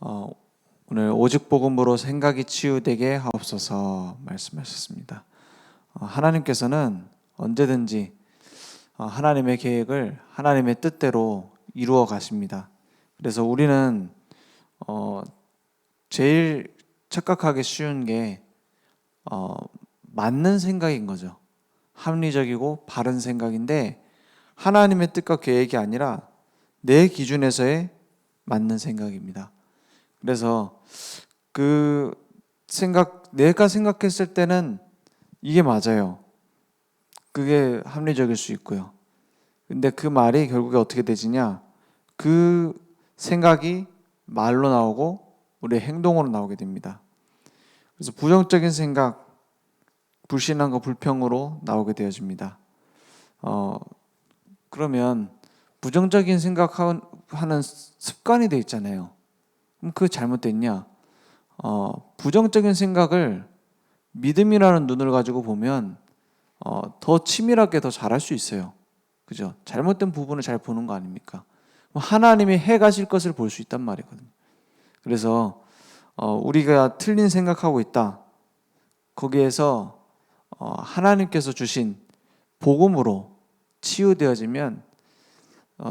어, 오늘 오직 복음으로 생각이 치유되게 하옵소서 말씀하셨습니다. 하나님께서는 언제든지 하나님의 계획을 하나님의 뜻대로 이루어 가십니다. 그래서 우리는 제일 착각하기 쉬운 게 맞는 생각인 거죠. 합리적이고 바른 생각인데 하나님의 뜻과 계획이 아니라 내 기준에서의 맞는 생각입니다. 그래서 그 내가 생각했을 때는 이게 맞아요. 그게 합리적일 수 있고요. 근데 그 말이 결국에 어떻게 되지냐? 그 생각이 말로 나오고 우리의 행동으로 나오게 됩니다. 그래서 부정적인 생각, 불신앙과 불평으로 나오게 되어집니다. 그러면 부정적인 생각하는 습관이 돼 있잖아요. 그럼 그게 잘못됐냐? 부정적인 생각을 믿음이라는 눈을 가지고 보면 더 치밀하게 더 잘할 수 있어요. 그죠? 잘못된 부분을 잘 보는 거 아닙니까? 하나님이 해 가실 것을 볼 수 있단 말이거든요. 그래서 우리가 틀린 생각하고 있다. 거기에서 하나님께서 주신 복음으로 치유되어지면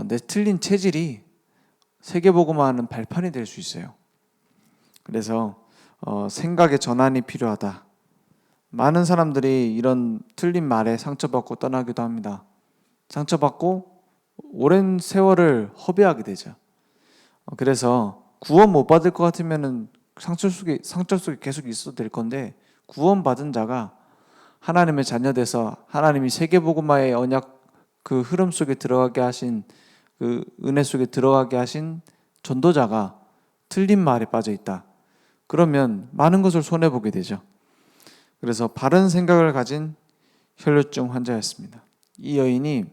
내 틀린 체질이 세계복음화하는 발판이 될 수 있어요. 그래서 생각의 전환이 필요하다. 많은 사람들이 이런 틀린 말에 상처받고 떠나기도 합니다. 상처받고 오랜 세월을 허비하게 되죠. 그래서 구원 못 받을 것 같으면은 상처 속에 계속 있어도 될 건데, 구원 받은 자가 하나님의 자녀돼서 하나님이 세계복음화의 언약 그 흐름 속에 들어가게 하신, 그 은혜 속에 들어가게 하신 전도자가 틀린 말에 빠져 있다. 그러면 많은 것을 손해보게 되죠. 그래서 바른 생각을 가진 혈루증 환자였습니다. 이 여인이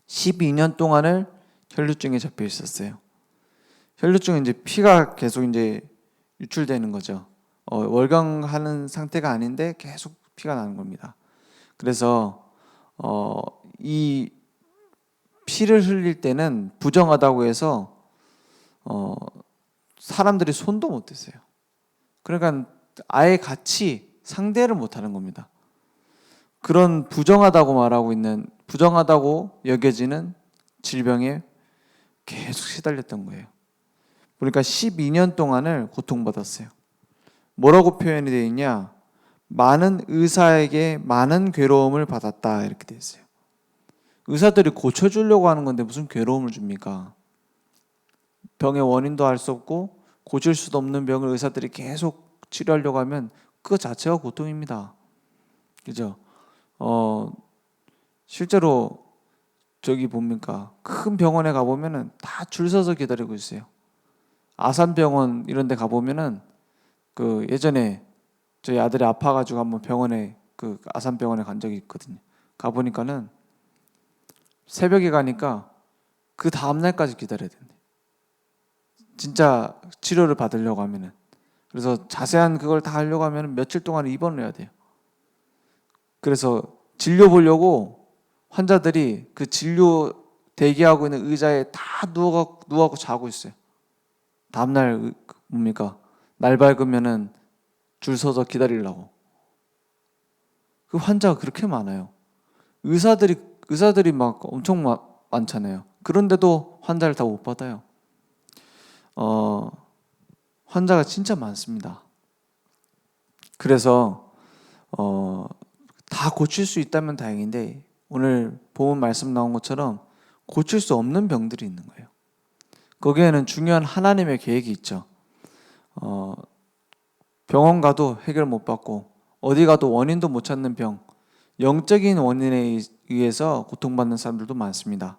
12년 동안을 혈루증에 잡혀 있었어요. 혈루증은 이제 피가 계속 이제 유출되는 거죠. 월경하는 상태가 아닌데 계속 피가 나는 겁니다. 그래서 이 피를 흘릴 때는 부정하다고 해서 사람들이 손도 못 대세요. 그러니까 아예 같이 상대를 못 하는 겁니다. 그런 부정하다고 여겨지는 질병에 계속 시달렸던 거예요. 그러니까 12년 동안을 고통받았어요. 뭐라고 표현이 되어 있냐? 많은 의사에게 많은 괴로움을 받았다, 이렇게 되어 있어요. 의사들이 고쳐주려고 하는 건데 무슨 괴로움을 줍니까? 병의 원인도 알 수 없고 고칠 수도 없는 병을 의사들이 계속 치료하려고 하면 그 자체가 고통입니다. 그죠? 실제로 저기 뭡니까? 큰 병원에 가보면은 다 줄 서서 기다리고 있어요. 아산병원 이런 데 가보면은 그 예전에 저희 아들이 아파가지고 한번 그 아산병원에 간 적이 있거든요. 가보니까는 새벽에 가니까 그 다음날까지 기다려야 된대. 진짜 치료를 받으려고 하면은. 그래서 자세한 그걸 다 하려고 하면 며칠 동안 입원을 해야 돼요. 그래서 진료 보려고 환자들이 그 진료 대기하고 있는 의자에 다 누워갖고 자고 있어요. 다음날 뭡니까? 날 밝으면은 줄 서서 기다리려고. 그 환자가 그렇게 많아요. 의사들이 막 엄청 많잖아요. 그런데도 환자를 다 못 받아요. 환자가 진짜 많습니다. 그래서 다 고칠 수 있다면 다행인데 오늘 본문 말씀 나온 것처럼 고칠 수 없는 병들이 있는 거예요. 거기에는 중요한 하나님의 계획이 있죠. 병원 가도 해결 못 받고 어디 가도 원인도 못 찾는 병, 영적인 원인에 의해서 고통받는 사람들도 많습니다.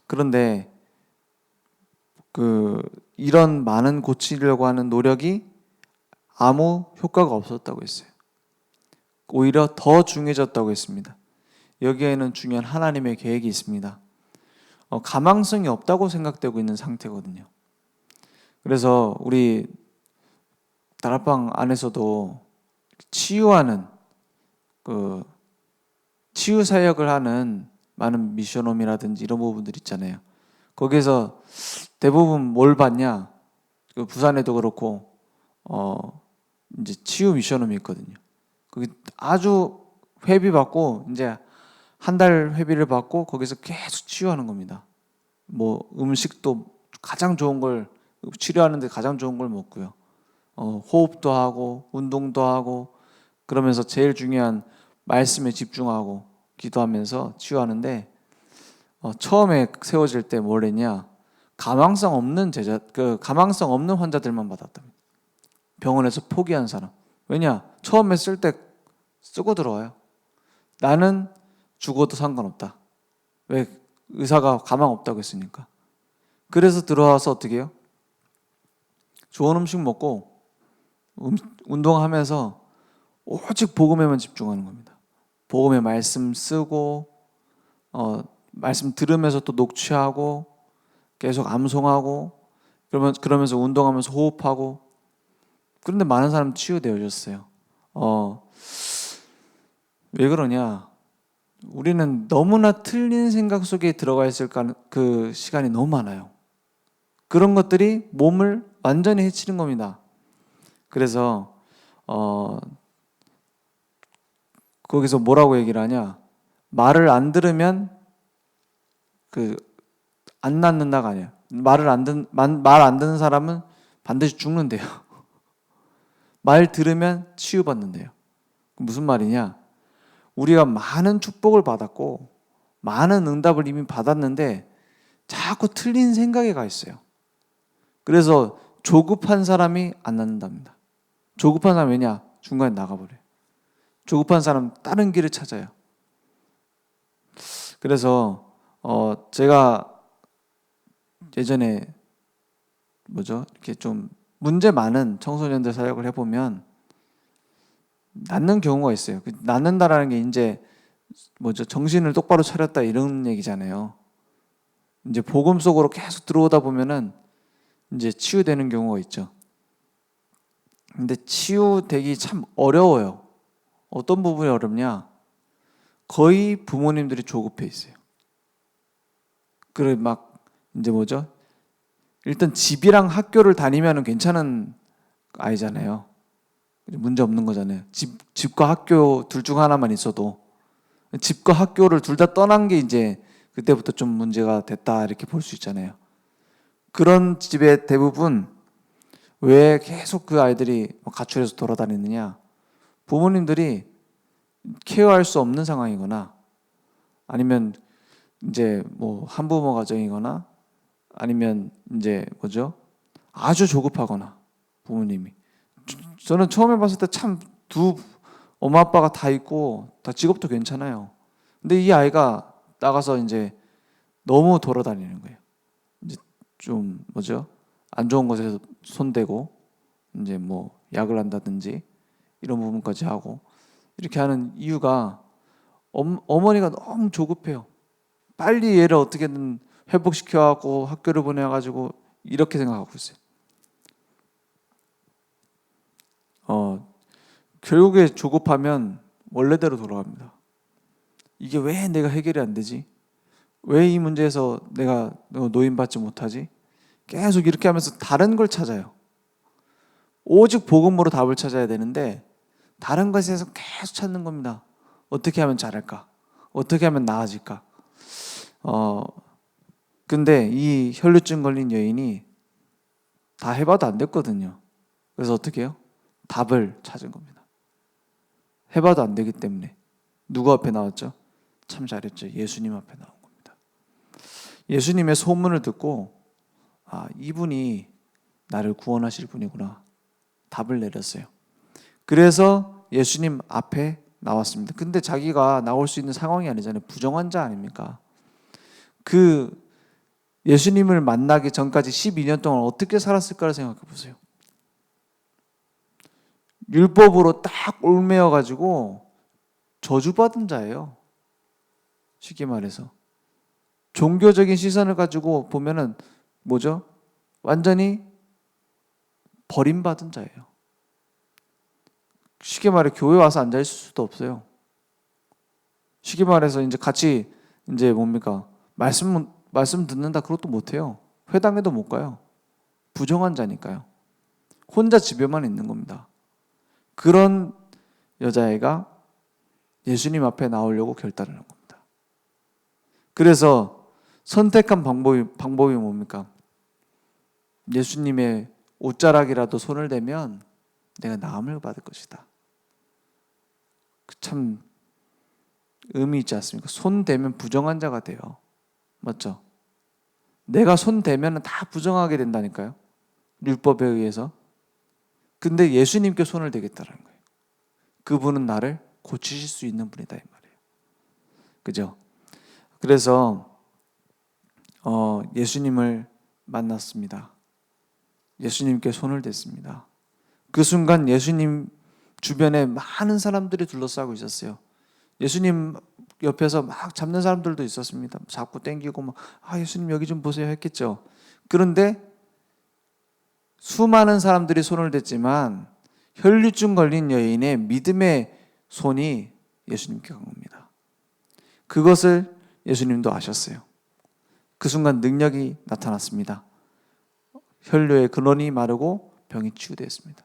그런데 이런 많은 고치려고 하는 노력이 아무 효과가 없었다고 했어요. 오히려 더 중요해졌다고 했습니다. 여기에는 중요한 하나님의 계획이 있습니다. 가망성이 없다고 생각되고 있는 상태거든요. 그래서 우리 다락방 안에서도 치유하는 치유 사역을 하는 많은 미션홈이라든지 이런 부분들 있잖아요. 거기에서 대부분 뭘 받냐? 그 부산에도 그렇고 이제 치유 미션홈이 있거든요. 거기 아주 회비 받고 이제 한 달 회비를 받고 거기서 계속 치유하는 겁니다. 뭐 음식도 가장 좋은 걸 치료하는데 가장 좋은 걸 먹고요. 호흡도 하고 운동도 하고 그러면서 제일 중요한 말씀에 집중하고 기도하면서 치유하는데 처음에 세워질 때 뭘 했냐? 가망성 없는 환자들만 받았답니다. 병원에서 포기한 사람. 왜냐? 처음에 쓸 때 쓰고 들어와요. 나는 죽어도 상관없다. 왜? 의사가 가망 없다고 했으니까. 그래서 들어와서 어떻게 해요? 좋은 음식 먹고 운동하면서 오직 복음에만 집중하는 겁니다. 복음의 말씀 쓰고 말씀 들으면서 또 녹취하고 계속 암송하고 그러면서 운동하면서 호흡하고. 그런데 많은 사람 치유되어졌어요. 왜 그러냐? 우리는 너무나 틀린 생각 속에 들어가 있을 그 시간이 너무 많아요. 그런 것들이 몸을 완전히 해치는 겁니다. 그래서 거기서 뭐라고 얘기를 하냐? 말을 안 들으면 안 낫는다가 아니야. 말 안 듣는 사람은 반드시 죽는데요. 말 들으면 치유받는데요. 무슨 말이냐? 우리가 많은 축복을 받았고 많은 응답을 이미 받았는데 자꾸 틀린 생각에 가 있어요. 그래서 조급한 사람이 안 낫는답니다. 조급한 사람 왜냐? 중간에 나가버려요. 조급한 사람 다른 길을 찾아요. 그래서 제가 예전에 이렇게 좀 문제 많은 청소년들 사역을 해보면 낫는 경우가 있어요. 낫는다라는 게 이제 정신을 똑바로 차렸다 이런 얘기잖아요. 이제 복음 속으로 계속 들어오다 보면은 이제 치유되는 경우가 있죠. 근데 치유되기 참 어려워요. 어떤 부분이 어렵냐? 거의 부모님들이 조급해 있어요. 그래 막 이제 일단 집이랑 학교를 다니면은 괜찮은 아이잖아요. 문제 없는 거잖아요. 집과 학교 둘 중 하나만 있어도 집과 학교를 둘 다 떠난 게 이제 그때부터 좀 문제가 됐다 이렇게 볼 수 있잖아요. 그런 집의 대부분 왜 계속 그 아이들이 가출해서 돌아다니느냐? 부모님들이 케어할 수 없는 상황이거나 아니면 이제 한부모 가정이거나 아니면 이제 아주 조급하거나 부모님이. 저는 처음에 봤을 때 참 두 엄마 아빠가 다 있고 다 직업도 괜찮아요. 근데 이 아이가 나가서 이제 너무 돌아다니는 거예요. 이제 좀 안 좋은 것에서 손대고 이제 약을 한다든지 이런 부분까지 하고 이렇게 하는 이유가 어머니가 너무 조급해요. 빨리 얘를 어떻게든 회복시켜갖고 학교를 보내가지고 이렇게 생각하고 있어요. 결국에 조급하면 원래대로 돌아갑니다. 이게 왜 내가 해결이 안 되지? 왜 이 문제에서 내가 노인받지 못하지? 계속 이렇게 하면서 다른 걸 찾아요. 오직 복음으로 답을 찾아야 되는데 다른 것에서 계속 찾는 겁니다. 어떻게 하면 잘할까? 어떻게 하면 나아질까? 근데 이 혈루증 걸린 여인이 다 해봐도 안 됐거든요. 그래서 어떻게 해요? 답을 찾은 겁니다. 해봐도 안 되기 때문에. 누구 앞에 나왔죠? 참 잘했죠. 예수님 앞에 나온 겁니다. 예수님의 소문을 듣고 이분이 나를 구원하실 분이구나. 답을 내렸어요. 그래서 예수님 앞에 나왔습니다. 근데 자기가 나올 수 있는 상황이 아니잖아요. 부정환자 아닙니까? 그 예수님을 만나기 전까지 12년 동안 어떻게 살았을까를 생각해 보세요. 율법으로 딱 얽매여 가지고 저주받은 자예요. 쉽게 말해서 종교적인 시선을 가지고 보면은 완전히 버림받은 자예요. 쉽게 말해 교회 와서 앉아 있을 수도 없어요. 쉽게 말해서 이제 같이 말씀 듣는다 그것도 못 해요. 회당에도 못 가요. 부정한 자니까요. 혼자 집에만 있는 겁니다. 그런 여자애가 예수님 앞에 나오려고 결단하는 겁니다. 그래서 선택한 방법이 뭡니까? 예수님의 옷자락이라도 손을 대면 내가 나음을 받을 것이다. 참 의미 있지 않습니까? 손 대면 부정한 자가 돼요. 맞죠? 내가 손 대면 다 부정하게 된다니까요. 율법에 의해서. 근데 예수님께 손을 대겠다는 거예요. 그분은 나를 고치실 수 있는 분이다 이 말이에요. 그죠? 그래서 예수님을 만났습니다. 예수님께 손을 댔습니다. 그 순간 예수님 주변에 많은 사람들이 둘러싸고 있었어요. 예수님 옆에서 막 잡는 사람들도 있었습니다. 잡고 땡기고 막 예수님 여기 좀 보세요 했겠죠. 그런데 수많은 사람들이 손을 댔지만 혈류증 걸린 여인의 믿음의 손이 예수님께 간 겁니다. 그것을 예수님도 아셨어요. 그 순간 능력이 나타났습니다. 혈류의 근원이 마르고 병이 치유되었습니다.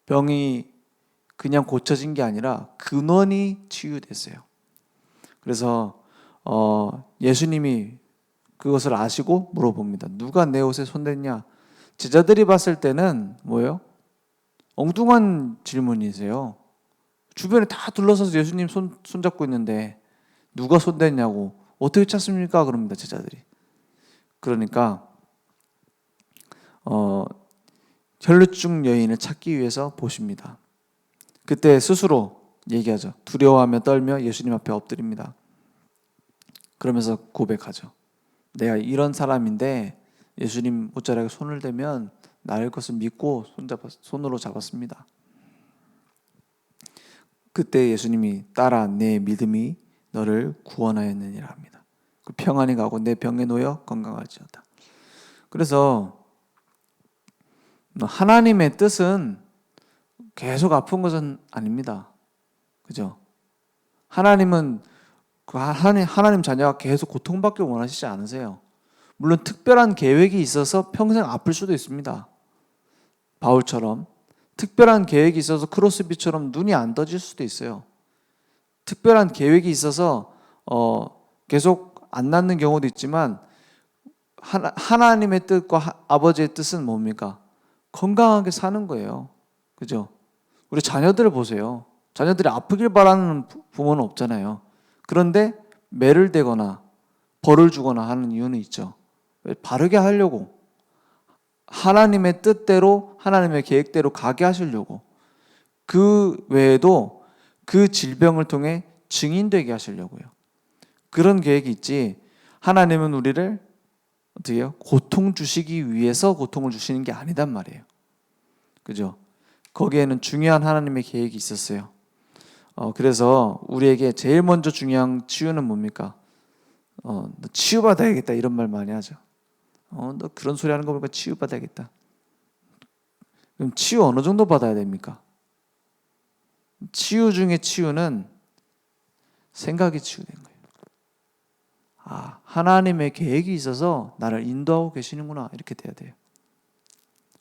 병이 그냥 고쳐진 게 아니라 근원이 치유됐어요. 그래서 예수님이 그것을 아시고 물어봅니다. 누가 내 옷에 손댔냐? 제자들이 봤을 때는 뭐예요? 엉뚱한 질문이세요. 주변에 다 둘러서서 예수님 손잡고 있는데 누가 손댔냐고 어떻게 찾습니까? 그럽니다. 제자들이. 그러니까 혈루증 여인을 찾기 위해서 보십니다. 그때 스스로 얘기하죠. 두려워하며 떨며 예수님 앞에 엎드립니다. 그러면서 고백하죠. 내가 이런 사람인데 예수님 옷자락에 손을 대면 나을 것을 믿고 손으로 잡았습니다. 그때 예수님이 따라 내 믿음이 너를 구원하였느니라 합니다. 그 평안히 가고 내 병에 놓여 건강할지어다. 그래서 하나님의 뜻은 계속 아픈 것은 아닙니다. 그죠? 하나님은 하나님 자녀가 계속 고통받길 원하시지 않으세요. 물론 특별한 계획이 있어서 평생 아플 수도 있습니다. 바울처럼 특별한 계획이 있어서 크로스비처럼 눈이 안 떠질 수도 있어요. 특별한 계획이 있어서 계속 안 낫는 경우도 있지만 하나님의 뜻과 아버지의 뜻은 뭡니까? 건강하게 사는 거예요. 그죠? 우리 자녀들을 보세요. 자녀들이 아프길 바라는 부모는 없잖아요. 그런데 매를 대거나 벌을 주거나 하는 이유는 있죠. 바르게 하려고, 하나님의 뜻대로 하나님의 계획대로 가게 하시려고, 그 외에도 그 질병을 통해 증인되게 하시려고요. 그런 계획이 있지, 하나님은 우리를 어떻게 해요? 고통 주시기 위해서 고통을 주시는 게 아니단 말이에요. 그죠? 거기에는 중요한 하나님의 계획이 있었어요. 그래서 우리에게 제일 먼저 중요한 치유는 뭡니까? 너 치유받아야겠다 이런 말 많이 하죠. 너 그런 소리 하는 거 보니까 치유받아야겠다. 그럼 치유 어느 정도 받아야 됩니까? 치유 중에 치유는 생각이 치유된 거예요. 하나님의 계획이 있어서 나를 인도하고 계시는구나 이렇게 돼야 돼요.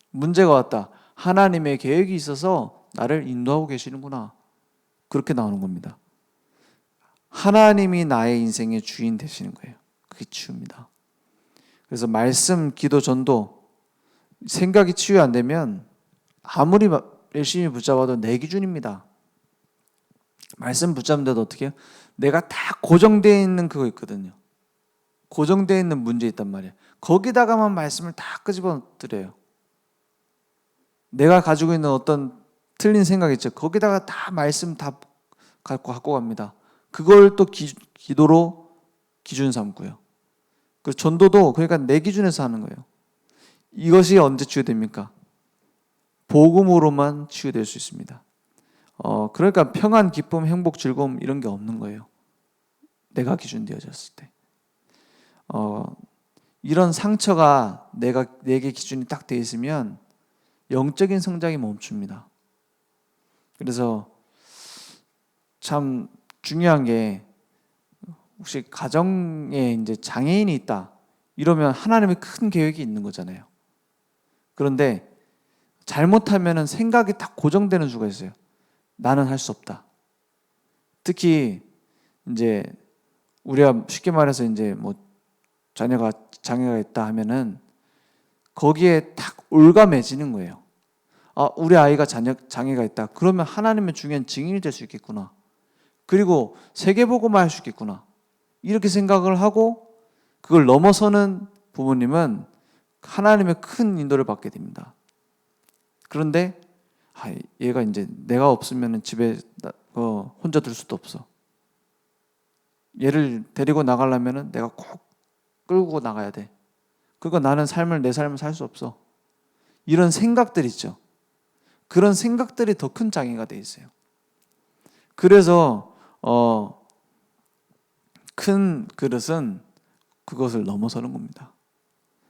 문제가 왔다. 하나님의 계획이 있어서 나를 인도하고 계시는구나. 그렇게 나오는 겁니다. 하나님이 나의 인생의 주인 되시는 거예요. 그게 치유입니다. 그래서 말씀, 기도, 전도 생각이 치유 안 되면 아무리 열심히 붙잡아도 내 기준입니다. 말씀 붙잡는데도 어떻게 해요? 내가 다 고정되어 있는 그거 있거든요. 고정되어 있는 문제 있단 말이에요. 거기다가만 말씀을 다 끄집어 드려요. 내가 가지고 있는 어떤 틀린 생각 있죠. 거기다가 다 말씀 다 갖고 갑니다. 그걸 또 기도로 기준 삼고요. 그리고 전도도 그러니까 내 기준에서 하는 거예요. 이것이 언제 치유됩니까? 복음으로만 치유될 수 있습니다. 그러니까 평안, 기쁨, 행복, 즐거움 이런 게 없는 거예요. 내가 기준 되어졌을 때. 이런 상처가 내게 기준이 딱 돼 있으면 영적인 성장이 멈춥니다. 그래서 참 중요한 게 혹시 가정에 이제 장애인이 있다 이러면 하나님의 큰 계획이 있는 거잖아요. 그런데 잘못하면은 생각이 딱 고정되는 수가 있어요. 나는 할 수 없다. 특히 이제 우리가 쉽게 말해서 이제 뭐 자녀가 장애가 있다 하면은 거기에 딱 올가매지는 거예요. 아, 우리 아이가 장애가 있다. 그러면 하나님의 중요한 증인이 될 수 있겠구나. 그리고 세계복음화 할 수 있겠구나. 이렇게 생각을 하고 그걸 넘어서는 부모님은 하나님의 큰 인도를 받게 됩니다. 그런데 얘가 이제 내가 없으면 집에 혼자 둘 수도 없어. 얘를 데리고 나가려면 내가 꼭 끌고 나가야 돼. 그거 나는 내 삶을 살 수 없어. 이런 생각들 있죠. 그런 생각들이 더 큰 장애가 돼 있어요. 그래서 큰 그릇은 그것을 넘어서는 겁니다.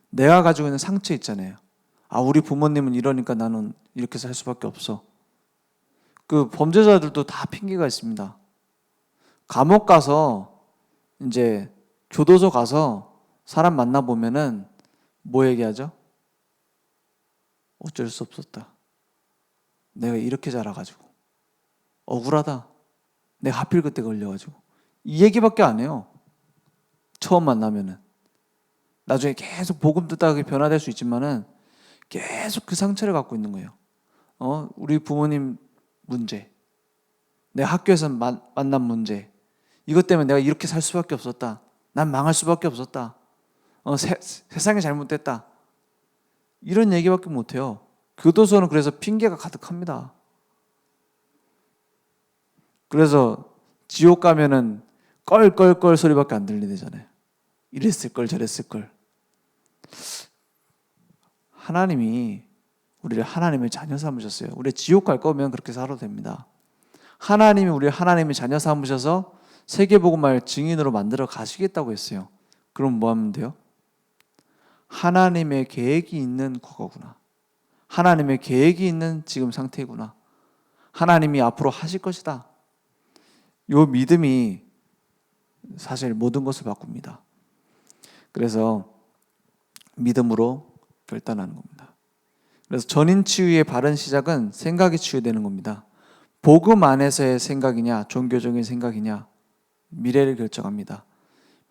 내가 가지고 있는 상처 있잖아요. 아, 우리 부모님은 이러니까 나는 이렇게 살 수밖에 없어. 그 범죄자들도 다 핑계가 있습니다. 감옥 가서 이제 교도소 가서 사람 만나보면은 뭐 얘기하죠? 어쩔 수 없었다. 내가 이렇게 자라가지고 억울하다. 내가 하필 그때 걸려가지고 이 얘기밖에 안 해요. 처음 만나면은 나중에 계속 복음 듣다가 변화될 수 있지만은 계속 그 상처를 갖고 있는 거예요. 우리 부모님 문제, 내 학교에서 만난 문제, 이것 때문에 내가 이렇게 살 수밖에 없었다. 난 망할 수밖에 없었다. 세상이 잘못됐다. 이런 얘기밖에 못해요. 교도소는 그래서 핑계가 가득합니다. 그래서 지옥 가면은 껄껄껄 소리밖에 안 들리잖아요. 이랬을 걸 저랬을 걸. 하나님이 우리를 하나님의 자녀 삼으셨어요. 우리 지옥 갈 거면 그렇게 살아도 됩니다. 하나님이 우리 하나님의 자녀 삼으셔서 세계복음화의 증인으로 만들어 가시겠다고 했어요. 그럼 뭐 하면 돼요? 하나님의 계획이 있는 그거구나. 하나님의 계획이 있는 지금 상태구나. 하나님이 앞으로 하실 것이다. 이 믿음이 사실 모든 것을 바꿉니다. 그래서 믿음으로 결단하는 겁니다. 그래서 전인 치유의 바른 시작은 생각이 치유되는 겁니다. 복음 안에서의 생각이냐, 종교적인 생각이냐, 미래를 결정합니다.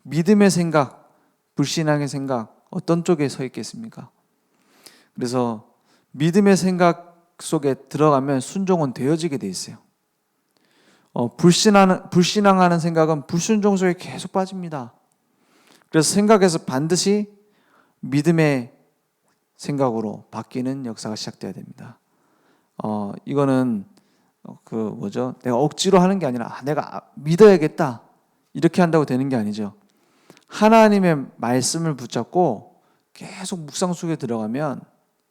믿음의 생각, 불신앙의 생각, 어떤 쪽에 서 있겠습니까? 그래서 믿음의 생각 속에 들어가면 순종은 되어지게 돼 있어요. 불신앙하는 생각은 불순종 속에 계속 빠집니다. 그래서 생각에서 반드시 믿음의 생각으로 바뀌는 역사가 시작돼야 됩니다. 이거는 내가 억지로 하는 게 아니라 내가 믿어야겠다 이렇게 한다고 되는 게 아니죠. 하나님의 말씀을 붙잡고 계속 묵상 속에 들어가면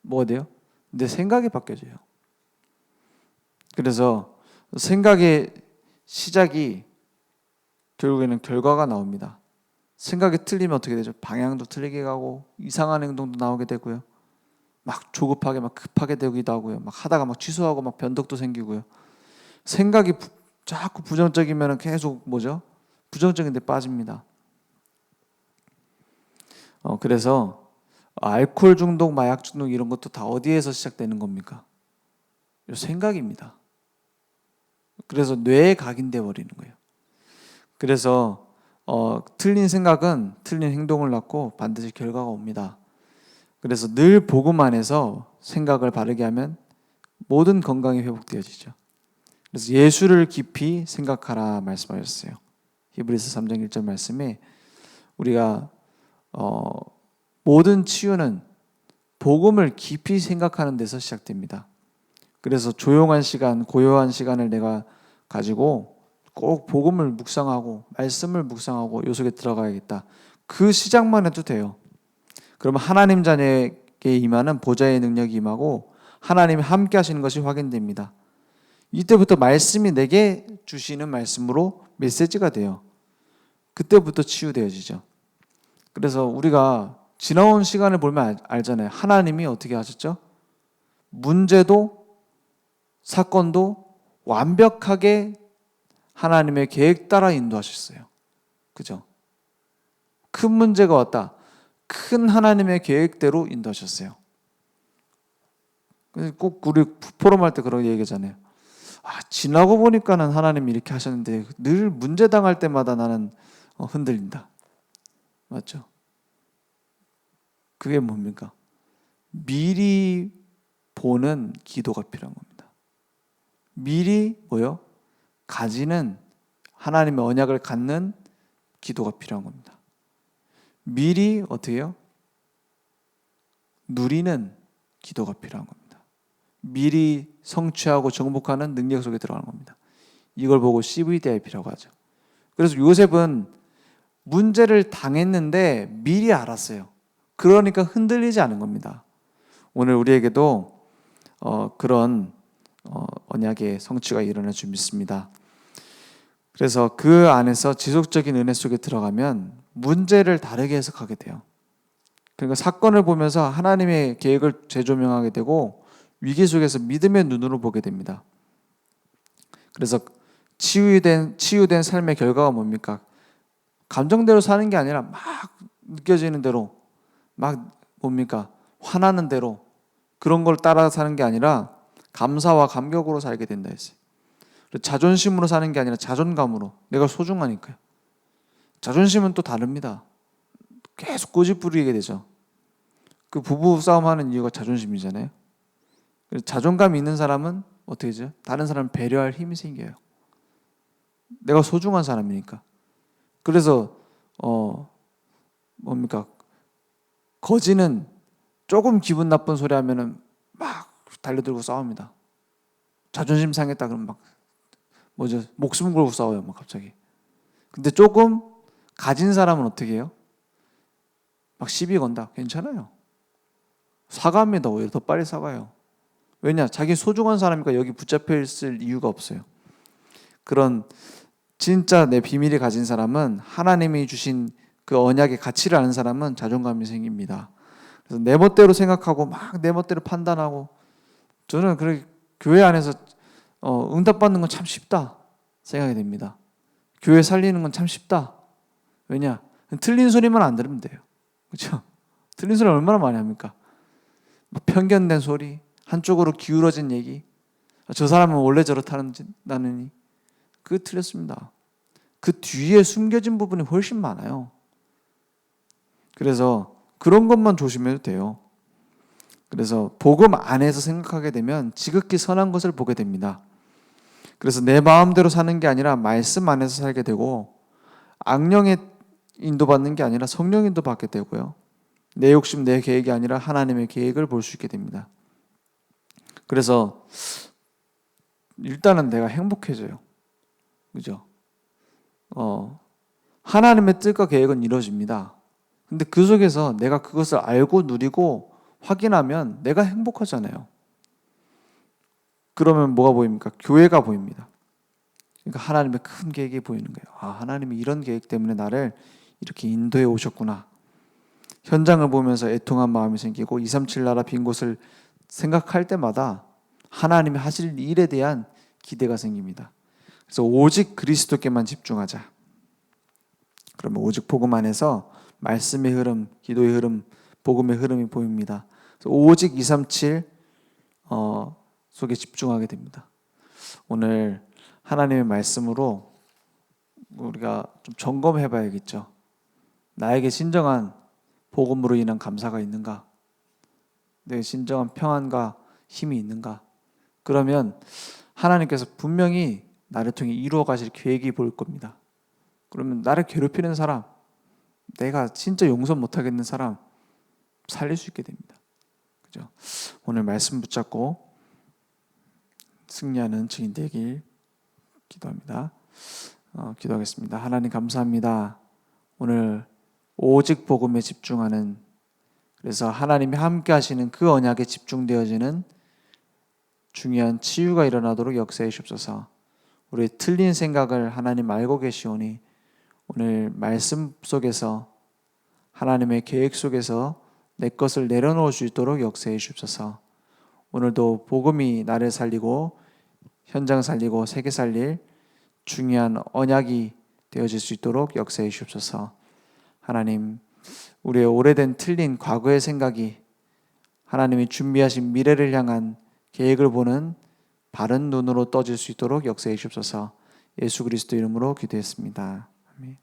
뭐가 돼요? 내 생각이 바뀌어져요. 그래서 생각의 시작이 결국에는 결과가 나옵니다. 생각이 틀리면 어떻게 되죠? 방향도 틀리게 가고 이상한 행동도 나오게 되고요. 막 조급하게 막 급하게 되기도 하고요. 막 하다가 막 취소하고 막 변덕도 생기고요. 생각이 자꾸 부정적이면 계속 부정적인 데 빠집니다. 그래서 알코올 중독, 마약 중독 이런 것도 다 어디에서 시작되는 겁니까? 이 생각입니다. 그래서 뇌에 각인돼 버리는 거예요. 그래서 틀린 생각은 틀린 행동을 낳고 반드시 결과가 옵니다. 그래서 늘 복음 안에서 생각을 바르게 하면 모든 건강이 회복되어지죠. 그래서 예수를 깊이 생각하라 말씀하셨어요. 히브리서 3장 1절 말씀에 우리가 모든 치유는 복음을 깊이 생각하는 데서 시작됩니다. 그래서 조용한 시간, 고요한 시간을 내가 가지고 꼭 복음을 묵상하고 말씀을 묵상하고 요 속에 들어가야겠다. 그 시작만 해도 돼요. 그러면 하나님 자녀에게 임하는 보좌의 능력이 임하고 하나님이 함께 하시는 것이 확인됩니다. 이때부터 말씀이 내게 주시는 말씀으로 메시지가 돼요. 그때부터 치유되어지죠. 그래서 우리가 지나온 시간을 보면 알잖아요. 하나님이 어떻게 하셨죠? 문제도 사건도 완벽하게 하나님의 계획 따라 인도하셨어요. 그죠? 큰 문제가 왔다. 큰 하나님의 계획대로 인도하셨어요. 꼭 우리 포럼할 때 그런 얘기잖아요. 지나고 보니까는 하나님이 이렇게 하셨는데 늘 문제 당할 때마다 나는 흔들린다. 맞죠? 그게 뭡니까? 미리 보는 기도가 필요한 겁니다. 미리 뭐요? 가지는 하나님의 언약을 갖는 기도가 필요한 겁니다. 미리 어떻게 해요? 누리는 기도가 필요한 겁니다. 미리 성취하고 정복하는 능력 속에 들어가는 겁니다. 이걸 보고 CVDIP라고 하죠. 그래서 요셉은 문제를 당했는데 미리 알았어요. 그러니까 흔들리지 않은 겁니다. 오늘 우리에게도 그런 언약의 성취가 일어날 줄 믿습니다. 그래서 그 안에서 지속적인 은혜 속에 들어가면 문제를 다르게 해석하게 돼요. 그러니까 사건을 보면서 하나님의 계획을 재조명하게 되고 위기 속에서 믿음의 눈으로 보게 됩니다. 그래서 치유된 삶의 결과가 뭡니까? 감정대로 사는 게 아니라 막 느껴지는 대로, 막 뭡니까? 화나는 대로 그런 걸 따라 사는 게 아니라 감사와 감격으로 살게 된다 했어요. 자존심으로 사는 게 아니라 자존감으로, 내가 소중하니까요. 자존심은 또 다릅니다. 계속 고집 부리게 되죠. 그 부부 싸움하는 이유가 자존심이잖아요. 자존감이 있는 사람은 어떻게 되죠? 다른 사람을 배려할 힘이 생겨요. 내가 소중한 사람이니까. 그래서 뭡니까? 거지는 조금 기분 나쁜 소리 하면은 막 달려들고 싸웁니다. 자존심 상했다 그러면 막 목숨 걸고 싸워요, 막 갑자기. 근데 조금 가진 사람은 어떻게 해요? 막 시비 건다. 괜찮아요. 사과합니다. 오히려 더 빨리 사과해요. 왜냐? 자기 소중한 사람이니까 여기 붙잡혀 있을 이유가 없어요. 그런 진짜 내 비밀이 가진 사람은, 하나님이 주신 그 언약의 가치를 아는 사람은 자존감이 생깁니다. 그래서 내 멋대로 생각하고 막 내 멋대로 판단하고, 저는 그렇게 교회 안에서 응답받는 건 참 쉽다 생각이 됩니다. 교회 살리는 건 참 쉽다. 왜냐? 틀린 소리만 안 들으면 돼요. 그렇죠? 틀린 소리 얼마나 많이 합니까? 편견된 소리, 한쪽으로 기울어진 얘기, 저 사람은 원래 저렇다느니, 그게 틀렸습니다. 그 뒤에 숨겨진 부분이 훨씬 많아요. 그래서 그런 것만 조심해도 돼요. 그래서 복음 안에서 생각하게 되면 지극히 선한 것을 보게 됩니다. 그래서 내 마음대로 사는 게 아니라 말씀 안에서 살게 되고, 악령의 인도받는 게 아니라 성령 인도받게 되고요. 내 욕심, 내 계획이 아니라 하나님의 계획을 볼 수 있게 됩니다. 그래서 일단은 내가 행복해져요. 그죠? 하나님의 뜻과 계획은 이루어집니다. 근데 그 속에서 내가 그것을 알고 누리고 확인하면 내가 행복하잖아요. 그러면 뭐가 보입니까? 교회가 보입니다. 그러니까 하나님의 큰 계획이 보이는 거예요. 하나님이 이런 계획 때문에 나를 이렇게 인도해 오셨구나. 현장을 보면서 애통한 마음이 생기고 237 나라 빈 곳을 생각할 때마다 하나님이 하실 일에 대한 기대가 생깁니다. 그래서 오직 그리스도께만 집중하자. 그러면 오직 복음 안에서 말씀의 흐름, 기도의 흐름, 복음의 흐름이 보입니다. 그래서 오직 237 속에 집중하게 됩니다. 오늘 하나님의 말씀으로 우리가 좀 점검해 봐야겠죠. 나에게 진정한 복음으로 인한 감사가 있는가? 내 진정한 평안과 힘이 있는가? 그러면 하나님께서 분명히 나를 통해 이루어 가실 계획이 보일 겁니다. 그러면 나를 괴롭히는 사람, 내가 진짜 용서 못 하겠는 사람 살릴 수 있게 됩니다. 그죠? 오늘 말씀 붙잡고 승리하는 증인 되길 기도합니다. 기도하겠습니다. 하나님 감사합니다. 오늘 오직 복음에 집중하는, 그래서 하나님이 함께 하시는 그 언약에 집중되어지는 중요한 치유가 일어나도록 역사해 주옵소서. 우리의 틀린 생각을 하나님 알고 계시오니 오늘 말씀 속에서 하나님의 계획 속에서 내 것을 내려놓을 수 있도록 역사해 주옵소서. 오늘도 복음이 나를 살리고 현장 살리고 세계 살릴 중요한 언약이 되어질 수 있도록 역사해 주옵소서. 하나님, 우리의 오래된 틀린 과거의 생각이 하나님이 준비하신 미래를 향한 계획을 보는 바른 눈으로 떠질 수 있도록 역사해 주옵소서. 예수 그리스도 이름으로 기도했습니다. 아멘.